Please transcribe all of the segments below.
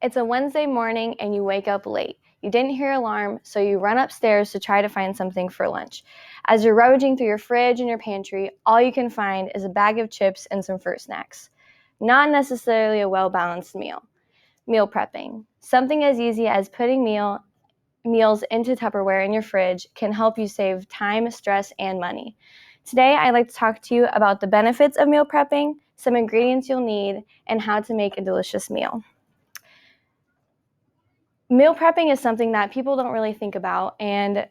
It's a Wednesday morning and you wake up late. You didn't hear an alarm, so you run upstairs to try to find something for lunch. As you're rummaging through your fridge and your pantry, all you can find is a bag of chips and some fruit snacks. Not necessarily a well-balanced meal. Meal prepping. Something as easy as putting meals into Tupperware in your fridge can help you save time, stress, and money. Today, I'd like to talk to you about the benefits of meal prepping, some ingredients you'll need, and how to make a delicious meal. Meal prepping is something that people don't really think about, and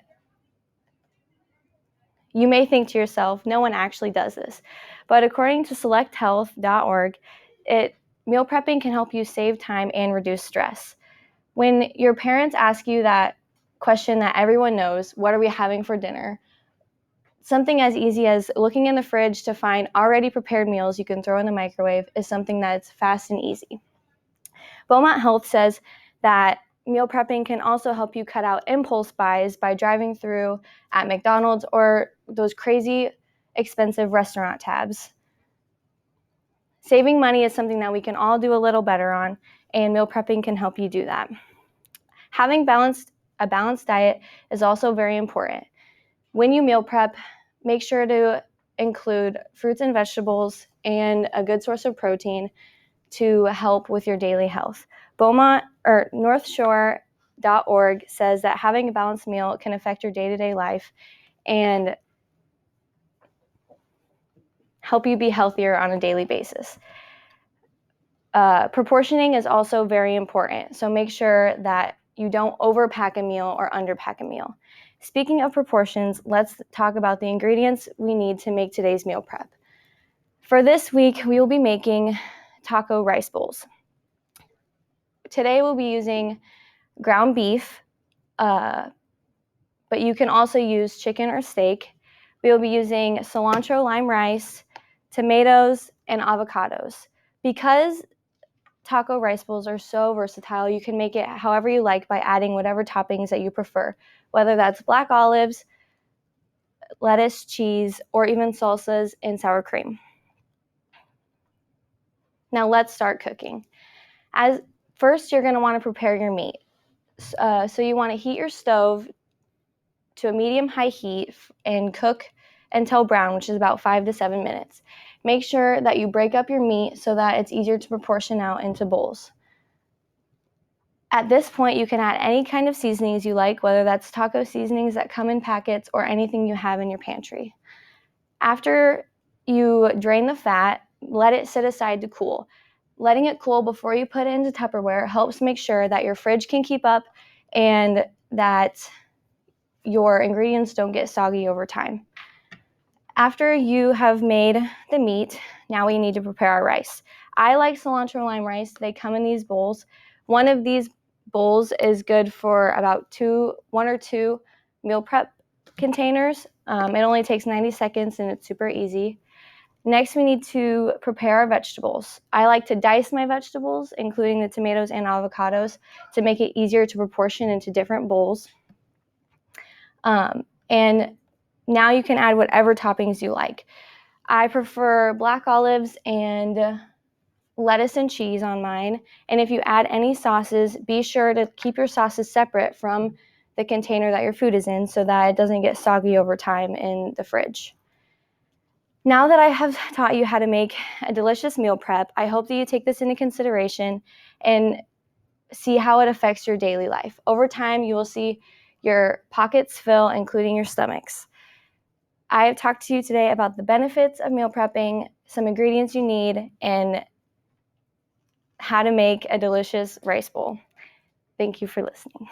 you may think to yourself, no one actually does this. But according to selecthealth.org, meal prepping can help you save time and reduce stress. When your parents ask you that question that everyone knows, what are we having for dinner? Something as easy as looking in the fridge to find already prepared meals you can throw in the microwave is something that's fast and easy. Beaumont Health says that meal prepping can also help you cut out impulse buys by driving through at McDonald's or those crazy expensive restaurant tabs. Saving money is something that we can all do a little better on, and meal prepping can help you do that. Having a balanced diet is also very important. When you meal prep, make sure to include fruits and vegetables and a good source of protein to help with your daily health. Northshore.org says that having a balanced meal can affect your day-to-day life and help you be healthier on a daily basis. Proportioning is also very important, so make sure that you don't overpack a meal or underpack a meal. Speaking of proportions, let's talk about the ingredients we need to make today's meal prep. For this week, we will be making taco rice bowls. Today we'll be using ground beef, but you can also use chicken or steak. We will be using cilantro lime rice, tomatoes, and avocados. Because taco rice bowls are so versatile, you can make it however you like by adding whatever toppings that you prefer, whether that's black olives, lettuce, cheese, or even salsas and sour cream. Now let's start cooking. First, you're going to want to prepare your meat. So you want to heat your stove to a medium-high heat and cook until brown, which is about 5 to 7 minutes. Make sure that you break up your meat so that it's easier to proportion out into bowls. At this point, you can add any kind of seasonings you like, whether that's taco seasonings that come in packets or anything you have in your pantry. After you drain the fat, let it sit aside to cool. Letting it cool before you put it into Tupperware helps make sure that your fridge can keep up and that your ingredients don't get soggy over time. After you have made the meat, now we need to prepare our rice. I like cilantro lime rice. They come in these bowls. One of these bowls is good for about 1 or 2 meal prep containers. It only takes 90 seconds and it's super easy. Next, we need to prepare our vegetables. I like to dice my vegetables, including the tomatoes and avocados, to make it easier to proportion into different bowls. And now you can add whatever toppings you like. I prefer black olives and lettuce and cheese on mine. And if you add any sauces, be sure to keep your sauces separate from the container that your food is in so that it doesn't get soggy over time in the fridge. Now that I have taught you how to make a delicious meal prep, I hope that you take this into consideration and see how it affects your daily life. Over time, you will see your pockets fill, including your stomachs. I have talked to you today about the benefits of meal prepping, some ingredients you need, and how to make a delicious rice bowl. Thank you for listening.